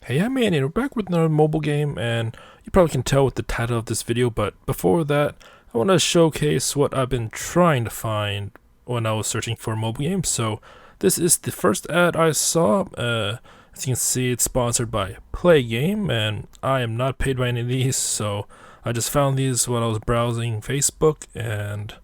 Hey, I'm Manny, and we're back with another mobile game, and you probably can tell with the title of this video, but before that, I want to showcase what I've been trying to find when I was searching for mobile games. So, this is the first ad I saw. As you can see, it's sponsored by Play Game, and I am not paid by any of these, so I just found these while I was browsing Facebook, and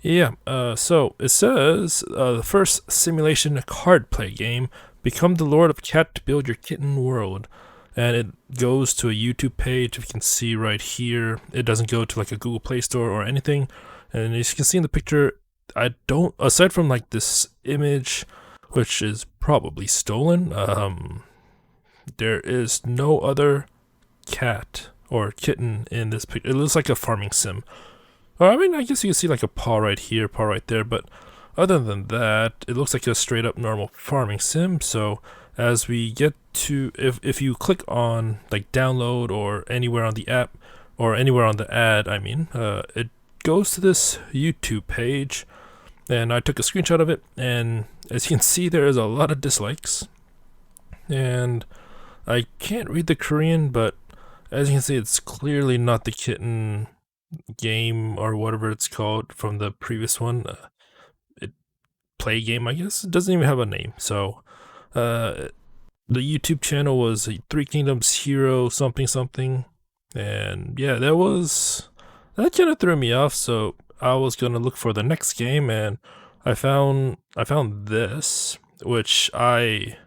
yeah, so it says the first simulation card play game. Become the Lord of Cat to build your kitten world. And it goes to a YouTube page. If you can see right here, it doesn't go to like a Google Play Store or anything. And as you can see in the picture, I don't, aside from like this image, which is probably stolen, there is no other cat or kitten in this picture. It looks like a farming sim. I mean, I guess you can see like a paw right here, paw right there, but other than that, it looks like a straight up normal farming sim. So as we get to, if you click on like download or anywhere on the app or anywhere on the ad, it goes to this YouTube page, and I took a screenshot of it, and as you can see, there is a lot of dislikes, and I can't read the Korean, but as you can see, it's clearly not the kitten game or whatever it's called from the previous one. It play game, I guess. It doesn't even have a name. So, uh, the YouTube channel was Three Kingdoms Hero something something, and yeah, that kind of threw me off. So I was gonna look for the next game, and I found this, which I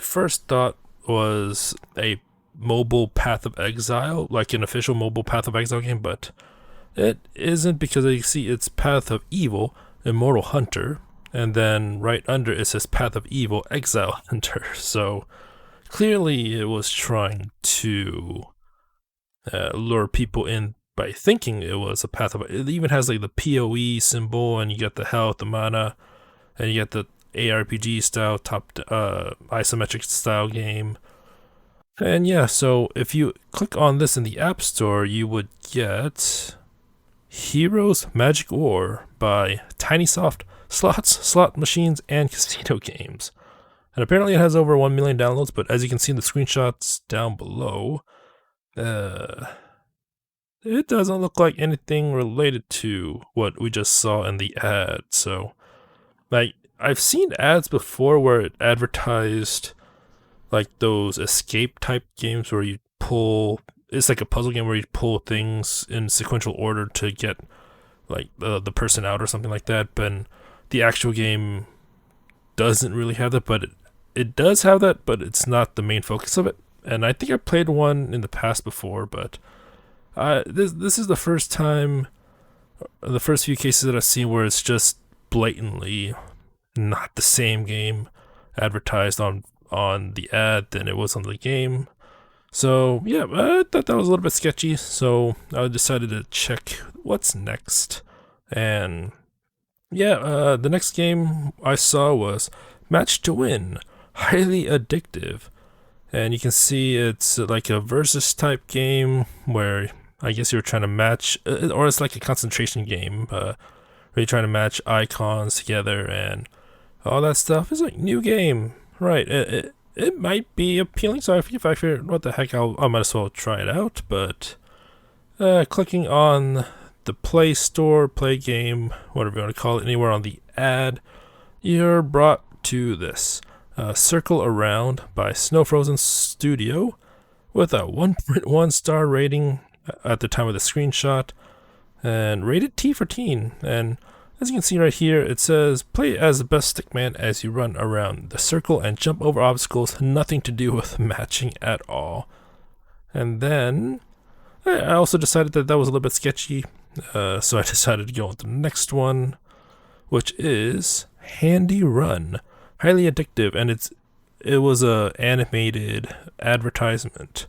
first thought was a mobile Path of Exile, like an official mobile Path of Exile game, but it isn't, because you see it's Path of Evil, Immortal Hunter, and then right under it says Path of Evil, Exile Hunter. So clearly it was trying to lure people in by thinking it was a Path of. It even has like the PoE symbol, and you get the health, the mana, and you get the ARPG style, top isometric style game. And yeah, so if you click on this in the App Store, you would get Heroes Magic War by TinySoft Slots, Slot Machines, and Casino Games. And apparently it has over 1 million downloads, but as you can see in the screenshots down below, it doesn't look like anything related to what we just saw in the ad. So, like, I've seen ads before where it advertised like those escape type games where you pull, it's like a puzzle game where you pull things in sequential order to get like the person out or something like that. But the actual game doesn't really have that, but it does have that, but it's not the main focus of it. And I think I played one in the past before, but this is the first time, the first few cases that I've seen where it's just blatantly not the same game advertised on the ad than it was on the game. So yeah, I thought that was a little bit sketchy. So I decided to check what's next, and yeah, the next game I saw was Match to Win, highly addictive, and you can see it's like a versus type game where I guess you're trying to match, or it's like a concentration game, where you're trying to match icons together and all that stuff. It's like new game, right? It might be appealing. So if I figure what the heck, I might as well try it out. But clicking on the Play Store, Play Game, whatever you want to call it, anywhere on the ad, you're brought to this Circle Around by Snow Frozen Studio with a 1.1 star rating at the time of the screenshot, and rated T for teen. And as you can see right here, it says play as the best stickman as you run around the circle and jump over obstacles, nothing to do with matching at all. And then I also decided that was a little bit sketchy, so I decided to go on to the next one, which is Handy Run, highly addictive, and it was a animated advertisement.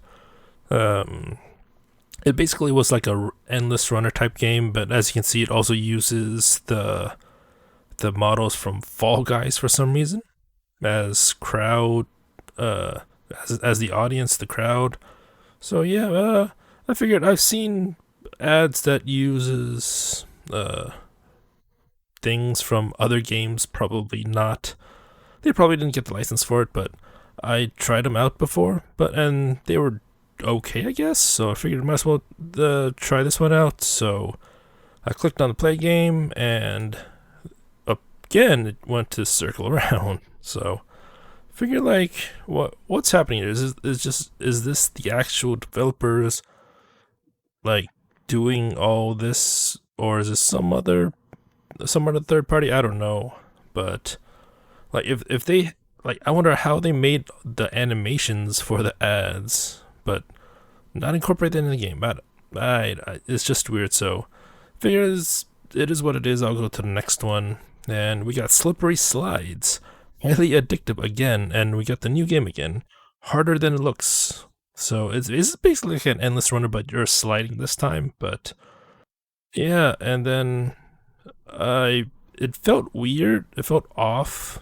It basically was like a endless runner type game, but as you can see, it also uses the models from Fall Guys for some reason as crowd, as the audience, the crowd. So yeah, I figured I've seen ads that uses things from other games. Probably not. They probably didn't get the license for it, but I tried them out before, and they were okay, I guess. So I figured I might as well try this one out. So I clicked on the play game, and again it went to circle around. So figure like what's happening here? Is this the actual developers like doing all this, or is this some other third party? I don't know, but like if they like, I wonder how they made the animations for the ads, but not incorporate that in the game. But it's just weird. So figures it is what it is. I'll go to the next one, and we got Slippery Slides, highly addictive again, and we got the new game again, harder than it looks. So it's basically like an endless runner, but you're sliding this time. But yeah, and then it felt weird. It felt off.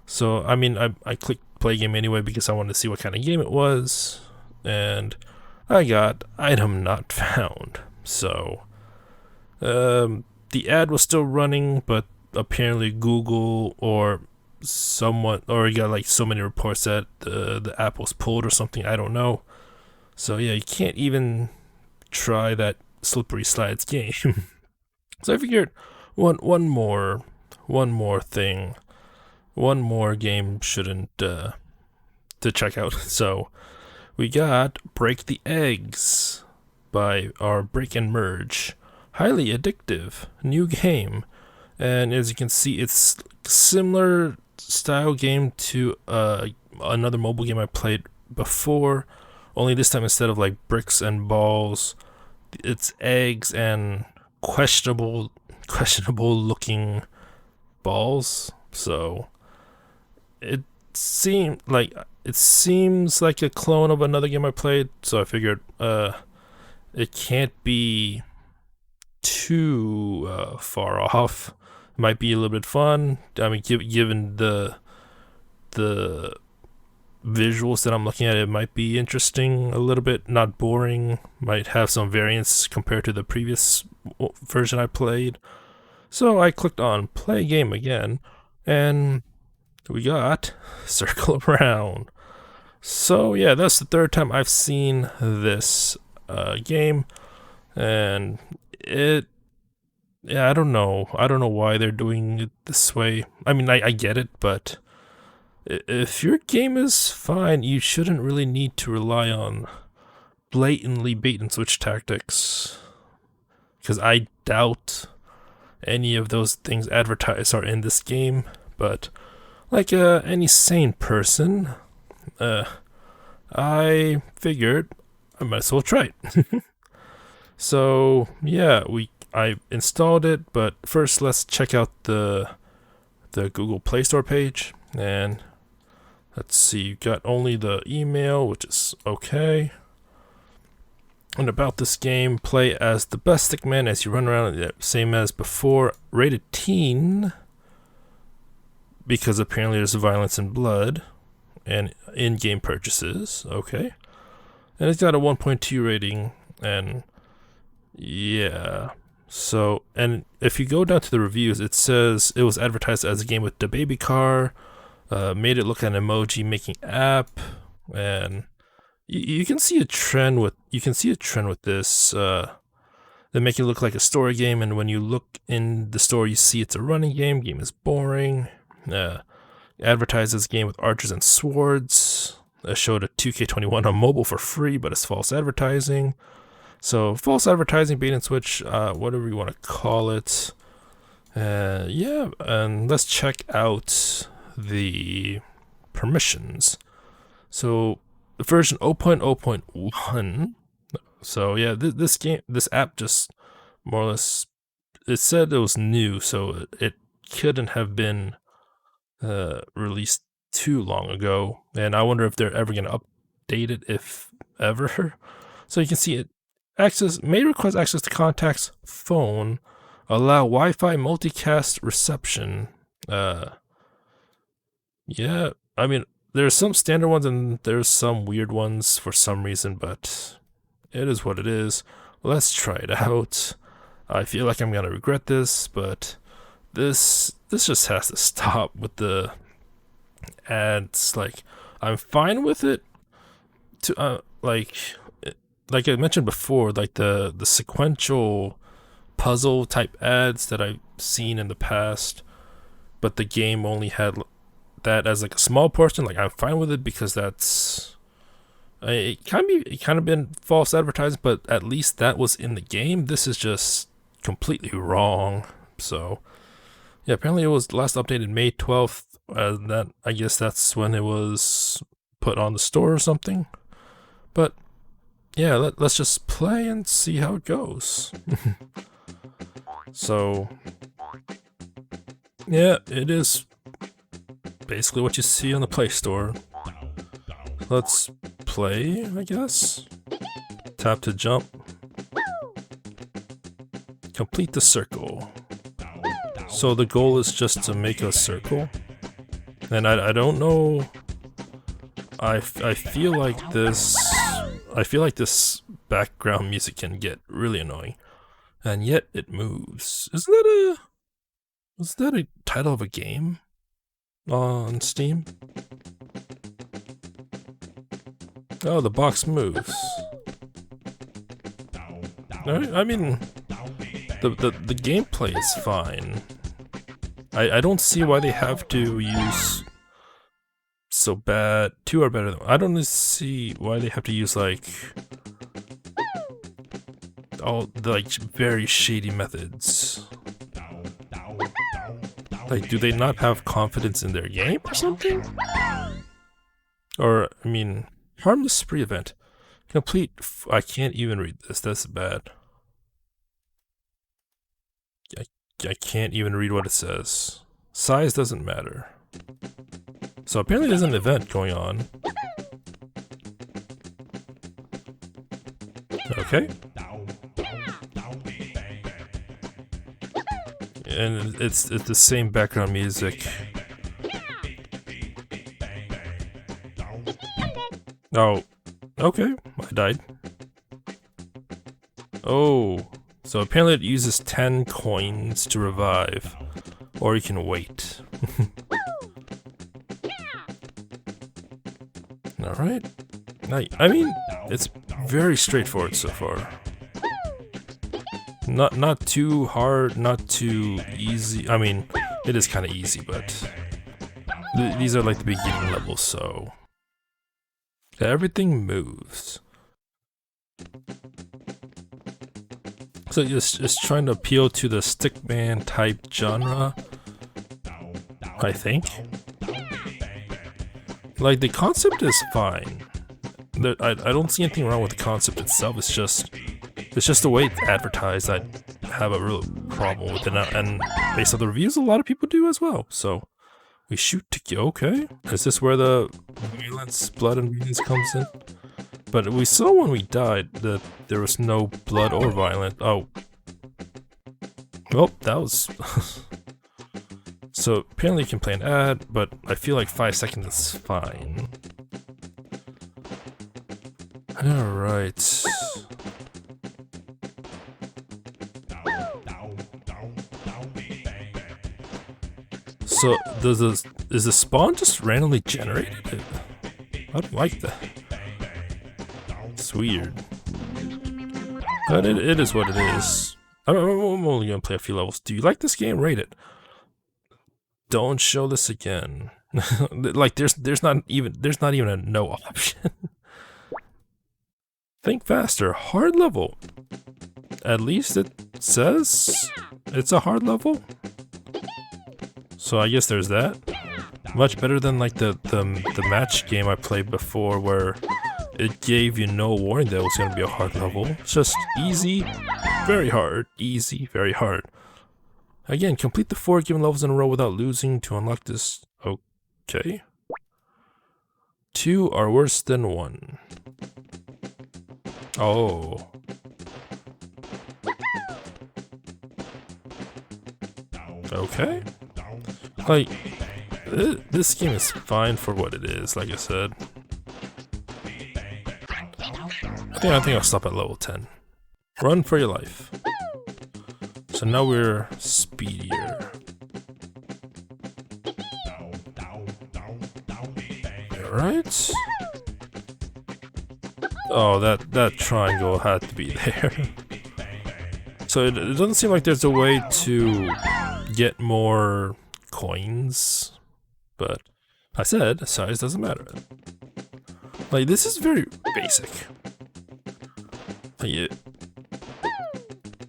So I mean, I clicked play game anyway because I wanted to see what kind of game it was, and I got item not found. So the ad was still running, but apparently Google or someone, or you got like so many reports that the app was pulled or something. I don't know. So yeah, you can't even try that Slippery Slides game. So I figured one more thing, one more game shouldn't to check out. So we got Break the Eggs by our Break and Merge, highly addictive new game, and as you can see, it's similar style game to another mobile game I played before, only this time instead of like bricks and balls, it's eggs and questionable looking balls. So it seems like a clone of another game I played, so I figured it can't be too far off. It might be a little bit fun. I mean, given the visuals that I'm looking at, it might be interesting a little bit, not boring. Might have some variance compared to the previous version I played. So I clicked on play game again, and we got circle around. So yeah, that's the third time I've seen this game, and I don't know why they're doing it this way. I mean, I get it, but if your game is fine, you shouldn't really need to rely on blatantly bait and switch tactics, because I doubt any of those things advertised are in this game. But like any sane person, I figured I might as well try it. So yeah, I installed it, but first let's check out the Google Play Store page, and let's see, you got only the email, which is okay. And about this game, play as the best stickman as you run around, same as before, rated teen, because apparently there's violence and blood, and in-game purchases, okay. And it's got a 1.2 rating, and yeah. So, and if you go down to the reviews, it says it was advertised as a game with the baby car, made it look like an emoji making app, and you can see a trend with this. They make it look like a story game, and when you look in the store, you see it's a running game. Game is boring. Advertised as a game with archers and swords. Showed a 2K21 on mobile for free, but it's false advertising. So false advertising, bait and switch, whatever you want to call it. Yeah, and let's check out the permissions. So the version 0.0.1. So yeah, this app just more or less, it said it was new, so it couldn't have been released too long ago. And I wonder if they're ever going to update it, if ever. So you can see it. May request access to contacts, phone, allow Wi-Fi multicast reception. Yeah, I mean, there's some standard ones and there's some weird ones for some reason, but it is what it is. Let's try it out. I feel like I'm gonna regret this, but this just has to stop with the ads. Like, I'm fine with it. Like I mentioned before, like the sequential puzzle type ads that I've seen in the past, but the game only had that as like a small portion. Like I'm fine with it because that's it kind of been false advertising, but at least that was in the game. This is just completely wrong. So yeah, apparently it was last updated May 12th. That I guess that's when it was put on the store or something. But yeah, let's just play and see how it goes. So yeah, it is basically what you see on the Play Store. Let's play, I guess. Tap to jump. Complete the circle. So the goal is just to make a circle. And I don't know. I feel like this background music can get really annoying. And yet it moves. Is that a title of a game on Steam? Oh, the box moves. I mean, the gameplay is fine. I don't see why they have to use so bad. Two are better than. I don't see why they have to use like all the like very shady methods. Like, do they not have confidence in their game or something? Or I mean, harmless spree event complete. I can't even read this. That's bad. I can't even read what it says. Size doesn't matter. So apparently there's an event going on. Okay. And it's the same background music. Oh, okay. I died. Oh. So apparently it uses 10 coins to revive, or you can wait. Alright. I mean, it's very straightforward so far. Not too hard, not too easy. I mean, it is kind of easy, but these are like the beginning levels, so everything moves. So just trying to appeal to the stickman type genre, I think. Like the concept is fine. I don't see anything wrong with the concept itself. It's just the way it's advertised. I have a real problem with it, and based on the reviews, a lot of people do as well. So we shoot to kill. Okay, is this where the violence, blood, and violence comes in? But we saw when we died that there was no blood or violence. Oh. Well, that was... So apparently you can play an ad, but I feel like 5 seconds is fine. Alright. So is the spawn just randomly generated? I don't like that. It's weird. But it is what it is. I'm only gonna play a few levels. Do you like this game? Rate it. Don't show this again. Like there's not even a no option. Think faster. Hard level. At least it says it's a hard level. So I guess there's that. Much better than like the match game I played before, where it gave you no warning that it was gonna be a hard level. It's just easy, very hard. Easy, very hard. Again, complete the 4 given levels in a row without losing to unlock this. Okay. 2 are worse than 1. Oh. Okay. Like, this game is fine for what it is, like I said. I think I'll stop at level 10. Run for your life. So now we're speedier. right? Oh, that triangle had to be there. So it doesn't seem like there's a way to get more coins, but I said size doesn't matter. Like, this is very basic.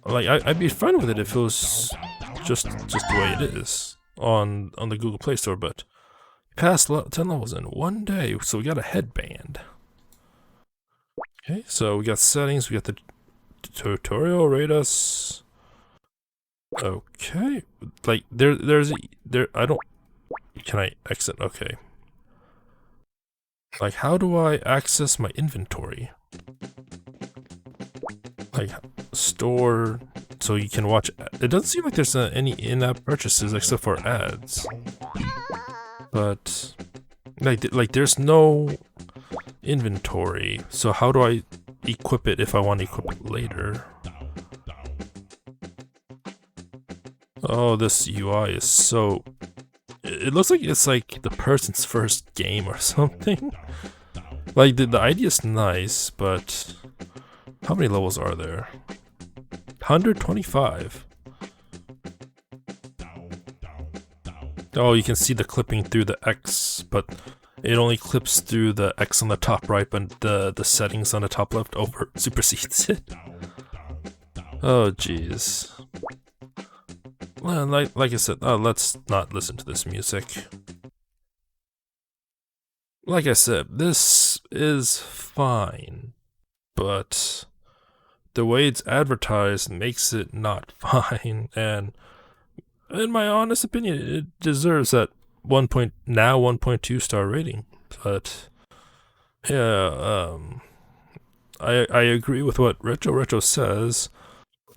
I'd be fine with it if it was just the way it is on the Google Play Store, but passed 10 levels in one day, so we got a headband. Okay, so we got settings, we got the tutorial, rate us. Okay, like I don't. Can I exit? Okay. Like, how do I access my inventory? Like, store, so you can watch. It doesn't seem like there's any in-app purchases except for ads. But like there's no inventory. So how do I equip it if I want to equip it later? Oh, this UI is so. It looks like it's like the person's first game or something. Like the idea is nice, but how many levels are there? 125. Oh, you can see the clipping through the X, but it only clips through the X on the top right, but the settings on the top left over supersedes it. Oh, jeez. Well, like I said, let's not listen to this music. Like I said, this is fine, but the way it's advertised makes it not fine, and in my honest opinion, it deserves that 1.2 star rating. But yeah, I agree with what Retro says.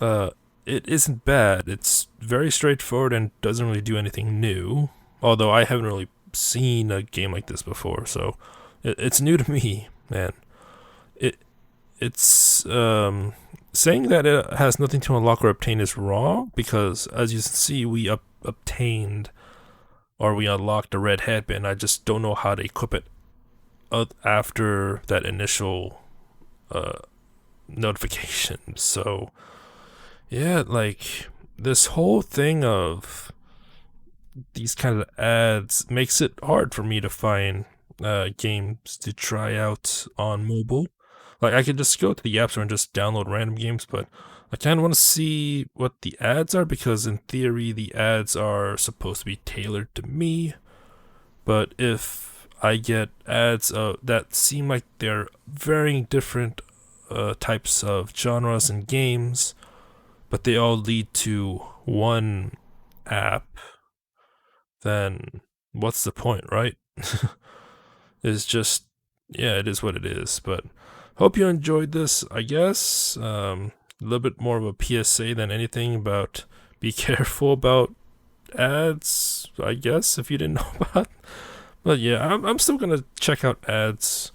It isn't bad. It's very straightforward and doesn't really do anything new. Although I haven't really seen a game like this before, so it's new to me, man. It's saying that it has nothing to unlock or obtain is wrong, because as you can see, we obtained or we unlocked a red headband. I just don't know how to equip it after that initial notification. So yeah, like this whole thing of these kind of ads makes it hard for me to find games to try out on mobile. Like, I could just go to the App Store and just download random games, but I kind of want to see what the ads are, because in theory the ads are supposed to be tailored to me. But if I get ads that seem like they're varying different types of genres and games, but they all lead to one app, then what's the point, right? It's just, yeah, it is what it is. But hope you enjoyed this, I guess. A little bit more of a PSA than anything about be careful about ads, I guess, if you didn't know about. But yeah, I'm still gonna check out ads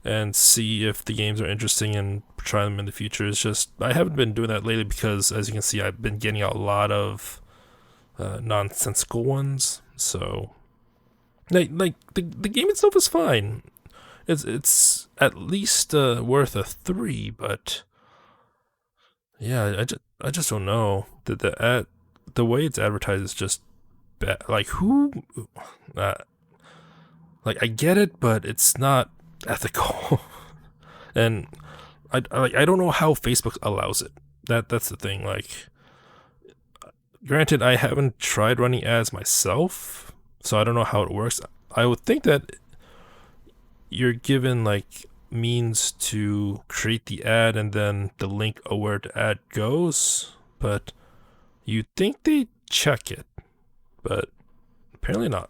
and see if the games are interesting and try them in the future. It's just I haven't been doing that lately because, as you can see, I've been getting a lot of nonsensical ones. So like the game itself is fine. It's at least worth a 3, but yeah, I just don't know. The way it's advertised is just bad. Like, who like, I get it, but it's not ethical. And I don't know how Facebook allows it. That's the thing. Like, granted, I haven't tried running ads myself, so I don't know how it works. I would think that you're given like means to create the ad and then the link of where the ad goes, but you'd think they check it, but apparently not.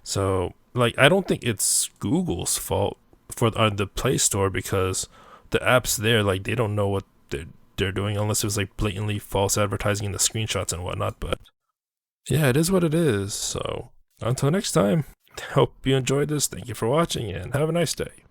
So, like, I don't think it's Google's fault for the Play Store, because the apps there, like, they don't know what they're doing unless it was like blatantly false advertising in the screenshots and whatnot. But yeah, it is what it is. So until next time, hope you enjoyed this. Thank you for watching and have a nice day.